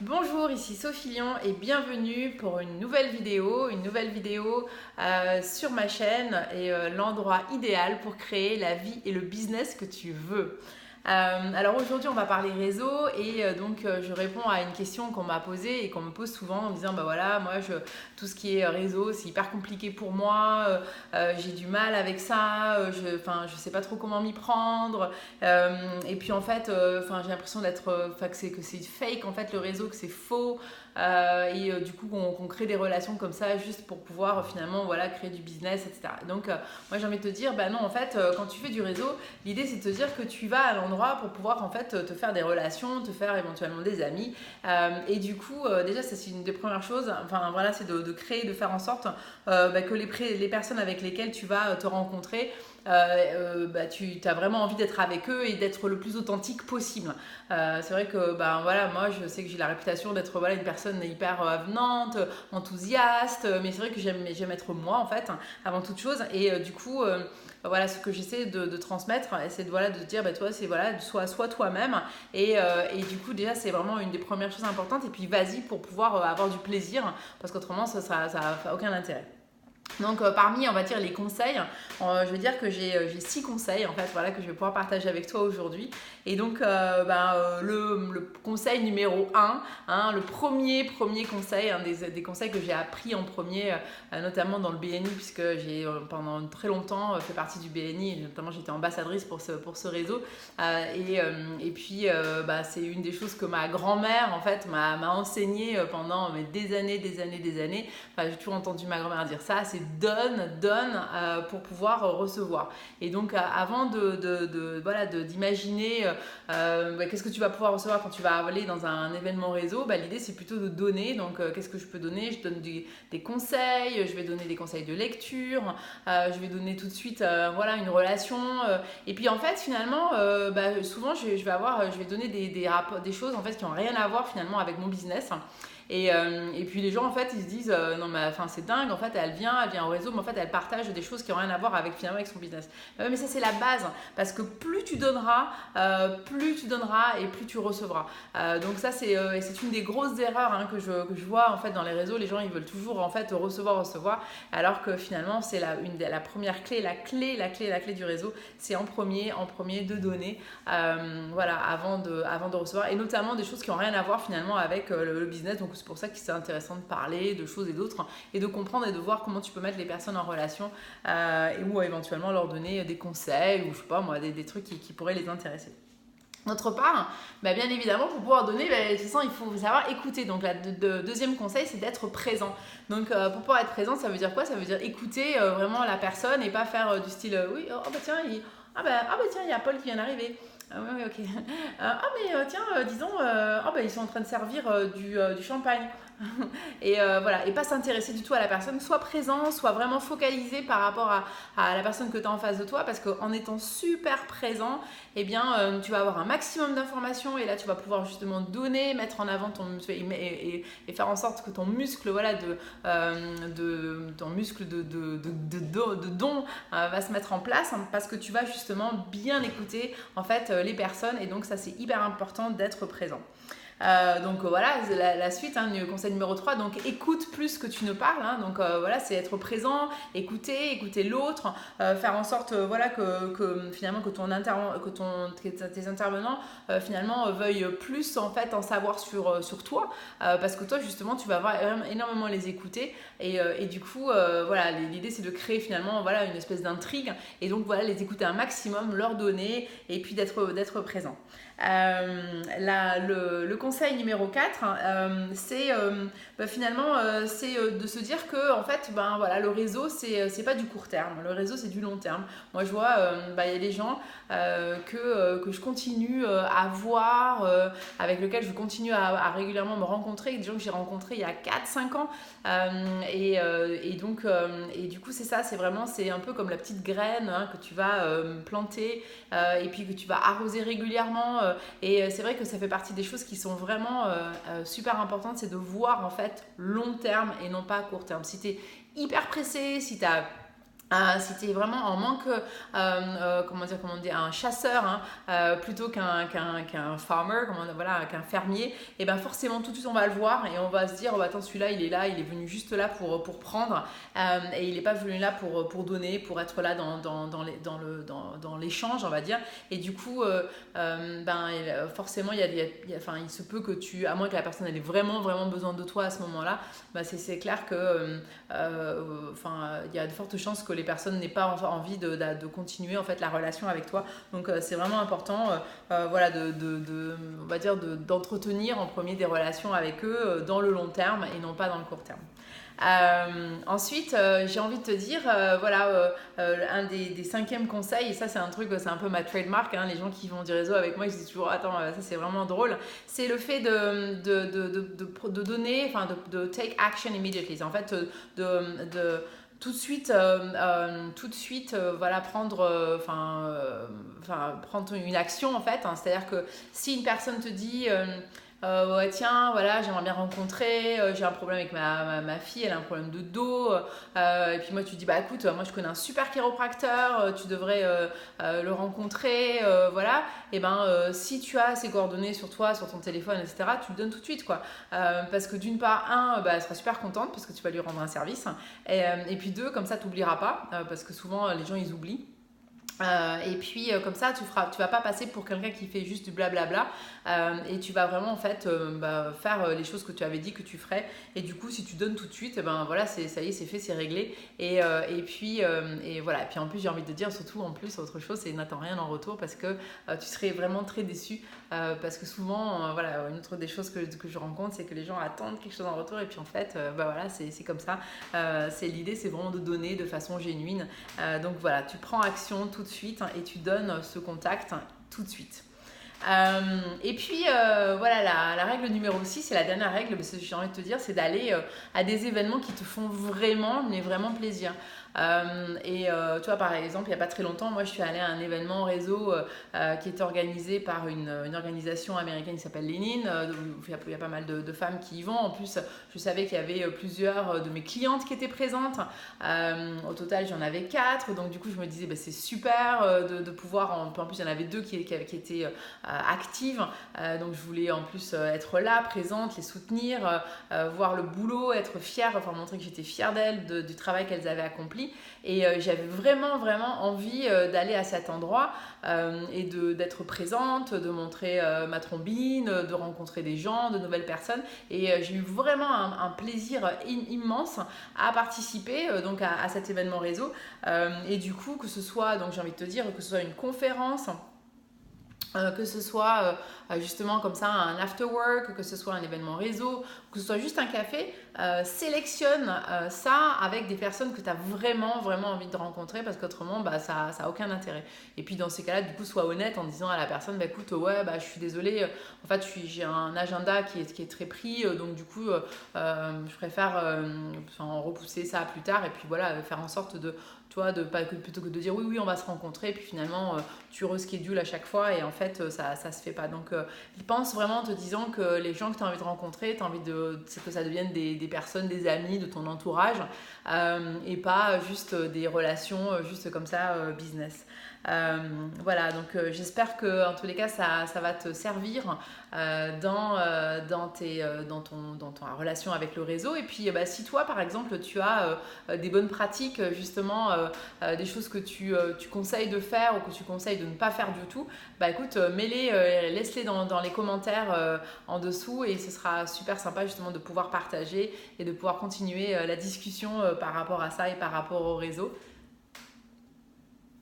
Bonjour, ici Sophie Lion et bienvenue pour une nouvelle vidéo sur ma chaîne et l'endroit idéal pour créer la vie et le business que tu veux. Alors aujourd'hui on va parler réseau et je réponds à une question qu'on m'a posée et qu'on me pose souvent en me disant bah voilà tout ce qui est réseau c'est hyper compliqué pour moi, j'ai du mal avec ça, je sais pas trop comment m'y prendre, et puis en fait j'ai l'impression que c'est fake en fait le réseau, que c'est faux, du coup qu'on crée des relations comme ça juste pour pouvoir finalement voilà créer du business, etc. Donc moi j'ai envie de te dire bah non en fait quand tu fais du réseau, l'idée c'est de te dire que tu vas à l'endroit pour pouvoir en fait te faire des relations, te faire éventuellement des amis, et du coup déjà ça c'est une des premières choses, enfin voilà, c'est de créer, de faire en sorte que les personnes avec lesquelles tu vas te rencontrer, tu as vraiment envie d'être avec eux et d'être le plus authentique possible. C'est vrai que voilà, moi je sais que j'ai la réputation d'être voilà, une personne hyper avenante, enthousiaste, mais c'est vrai que j'aime être moi en fait avant toute chose, et du coup voilà, ce que j'essaie de transmettre, c'est de dire toi c'est voilà, sois toi-même, et du coup déjà c'est vraiment une des premières choses importantes, et puis vas-y pour pouvoir avoir du plaisir, parce qu'autrement ça n'a aucun intérêt. Donc parmi on va dire les conseils, je veux dire que j'ai 6 conseils en fait voilà, que je vais pouvoir partager avec toi aujourd'hui. Et donc le conseil numéro 1, le premier conseil, un des conseils que j'ai appris en premier, notamment dans le BNI, puisque j'ai pendant très longtemps fait partie du BNI, et notamment j'étais ambassadrice pour ce réseau, et puis c'est une des choses que ma grand-mère en fait m'a enseigné pendant des années. Enfin, j'ai toujours entendu ma grand-mère dire ça, c'est donne pour pouvoir recevoir. Et donc avant d'imaginer qu'est-ce que tu vas pouvoir recevoir quand tu vas aller dans un événement réseau, l'idée c'est plutôt de donner. Donc qu'est-ce que je peux donner? Je donne des conseils, je vais donner des conseils de lecture, je vais donner tout de suite une relation, et puis en fait finalement souvent je vais donner des choses en fait qui n'ont rien à voir finalement avec mon business. Et puis les gens en fait ils se disent non mais enfin c'est dingue, en fait elle vient au réseau, mais en fait elle partage des choses qui n'ont rien à voir avec finalement avec son business. Mais ça c'est la base, parce que plus tu donneras et plus tu recevras. Donc ça c'est une des grosses erreurs que je vois en fait dans les réseaux. Les gens ils veulent toujours en fait recevoir, alors que finalement c'est la première clé, la clé du réseau, c'est en premier de donner, voilà, avant de recevoir, et notamment des choses qui n'ont rien à voir finalement avec le business. Donc c'est pour ça que c'est intéressant de parler de choses et d'autres, et de comprendre et de voir comment tu peux mettre les personnes en relation, ou éventuellement leur donner des conseils, ou je sais pas moi, des trucs qui pourraient les intéresser. D'autre part, bien évidemment, pour pouvoir donner, il faut savoir écouter. Donc, le deuxième conseil, c'est d'être présent. Donc, pour pouvoir être présent, ça veut dire quoi? Ça veut dire écouter vraiment la personne, et pas faire du style oui, tiens, il y a Paul qui vient d'arriver. Oui, ok. Disons, ils sont en train de servir du champagne. Et voilà, et pas s'intéresser du tout à la personne. Sois présent, sois vraiment focalisé par rapport à la personne que tu as en face de toi, parce qu'en étant super présent, tu vas avoir un maximum d'informations, et là tu vas pouvoir justement donner, mettre en avant et faire en sorte que ton muscle, voilà, ton muscle de don va se mettre en place, parce que tu vas justement bien écouter en fait les personnes, et donc ça c'est hyper important d'être présent. Voilà, la suite, le conseil numéro 3, donc écoute plus que tu ne parles, voilà, c'est être présent, écouter l'autre, faire en sorte que finalement tes intervenants finalement veuillent plus en fait en savoir sur toi, parce que toi justement tu vas énormément les écouter, et du coup voilà, l'idée c'est de créer finalement voilà une espèce d'intrigue, et donc voilà, les écouter un maximum, leur donner, et puis d'être présent. Le conseil numéro 4, c'est de se dire que en fait, voilà, le réseau c'est pas du court terme, le réseau c'est du long terme. Moi je vois il y a des gens que je continue à voir, avec lesquels je continue à régulièrement me rencontrer, des gens que j'ai rencontrés il y a 4-5 ans, et du coup c'est ça, c'est un peu comme la petite graine que tu vas planter, et puis que tu vas arroser régulièrement, et c'est vrai que ça fait partie des choses qui sont vraiment super importantes, c'est de voir en fait long terme et non pas court terme. Si tu es hyper pressé, si tu as Si tu es vraiment en manque, comment dire, un chasseur plutôt qu'un farmer, voilà, qu'un fermier, et ben forcément tout de suite on va le voir et on va se dire, oh, bah, attends, celui-là il est là, il est venu juste là pour prendre, et il n'est pas venu là pour donner, pour être là dans l'échange, on va dire. Et du coup, forcément, enfin, il se peut que à moins que la personne ait vraiment, vraiment besoin de toi à ce moment-là, bah, c'est clair que il y a de fortes chances que les personnes n'aient pas envie de continuer en fait la relation avec toi. Donc c'est vraiment important voilà, on va dire d'entretenir en premier des relations avec eux dans le long terme et non pas dans le court terme. Ensuite, j'ai envie de te dire, un des cinquièmes conseils, et ça c'est un truc, c'est un peu ma trademark, les gens qui font du réseau avec moi, je dis toujours, attends, ça c'est vraiment drôle, c'est le fait de donner, enfin de take action immediately, en fait tout de suite, voilà, prendre une action en fait, c'est-à-dire que si une personne te dit ouais, tiens, voilà, j'aimerais bien rencontrer, j'ai un problème avec ma fille, elle a un problème de dos, et puis moi tu dis, bah écoute, moi je connais un super chiropracteur, tu devrais le rencontrer, voilà, et si tu as ses coordonnées sur toi, sur ton téléphone, etc., tu le donnes tout de suite, quoi, parce que d'une part, elle sera super contente parce que tu vas lui rendre un service, et puis deux, comme ça tu n'oublieras pas, parce que souvent les gens ils oublient. Et puis comme ça tu vas pas passer pour quelqu'un qui fait juste du blablabla, et tu vas vraiment en fait faire les choses que tu avais dit que tu ferais, et du coup si tu donnes tout de suite, voilà, ça y est, c'est fait, c'est réglé, et puis voilà, et puis en plus j'ai envie de te dire, surtout en plus autre chose, c'est n'attends rien en retour, parce que tu serais vraiment très déçu, parce que souvent voilà, une autre des choses que je rencontre, c'est que les gens attendent quelque chose en retour, et puis en fait voilà, c'est comme ça, l'idée c'est vraiment de donner de façon génuine, donc voilà, tu prends action tout de suite et tu donnes ce contact tout de suite. Et puis voilà, la règle numéro 6, c'est la dernière règle, parce que j'ai envie de te dire, c'est d'aller à des événements qui te font vraiment, mais vraiment plaisir. Tu vois, par exemple, il n'y a pas très longtemps, moi je suis allée à un événement réseau qui est organisé par une organisation américaine qui s'appelle Lénine, où il y a pas mal de femmes qui y vont. En plus, je savais qu'il y avait plusieurs de mes clientes qui étaient présentes. Au total, j'en avais 4, donc du coup je me disais c'est super de pouvoir, en plus il y en avait 2 qui étaient actives, donc je voulais en plus être là, présente, les soutenir, voir le boulot, être fière, enfin montrer que j'étais fière d'elles, du travail qu'elles avaient accompli. Et j'avais vraiment envie d'aller à cet endroit et d'être présente, de montrer ma trombine, de rencontrer des gens, de nouvelles personnes, et j'ai eu vraiment un plaisir immense à participer donc à cet événement réseau, et du coup que ce soit, donc j'ai envie de te dire, que ce soit une conférence, que ce soit justement comme ça un after work, que ce soit un événement réseau, que ce soit juste un café, sélectionne ça avec des personnes que tu as vraiment envie de rencontrer, parce qu'autrement ça n'a aucun intérêt. Et puis dans ces cas-là, du coup, sois honnête en disant à la personne, écoute, ouais, je suis désolée, en fait j'ai un agenda qui est très pris, donc du coup je préfère repousser ça plus tard, et puis voilà, faire en sorte de plutôt que de dire oui on va se rencontrer, et puis finalement tu reschedules à chaque fois, et en fait ça se fait pas. Donc pense vraiment en te disant que les gens que tu as envie de rencontrer, tu as envie que ça devienne des personnes, des amis de ton entourage, et pas juste des relations juste comme ça business. Voilà, donc j'espère que en tous les cas ça va te servir dans ta relation avec le réseau. Et puis si toi par exemple tu as des bonnes pratiques, justement des choses que tu conseilles de faire ou que tu conseilles de ne pas faire du tout, écoute, mets-les, laisse-les dans les commentaires en dessous, et ce sera super sympa justement de pouvoir partager et de pouvoir continuer la discussion par rapport à ça et par rapport au réseau,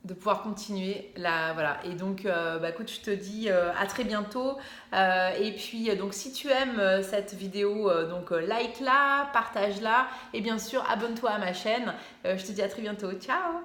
de pouvoir continuer là, voilà. Et donc écoute, je te dis à très bientôt, et puis donc si tu aimes cette vidéo, donc like-la, partage-la, et bien sûr abonne-toi à ma chaîne. Je te dis à très bientôt, ciao.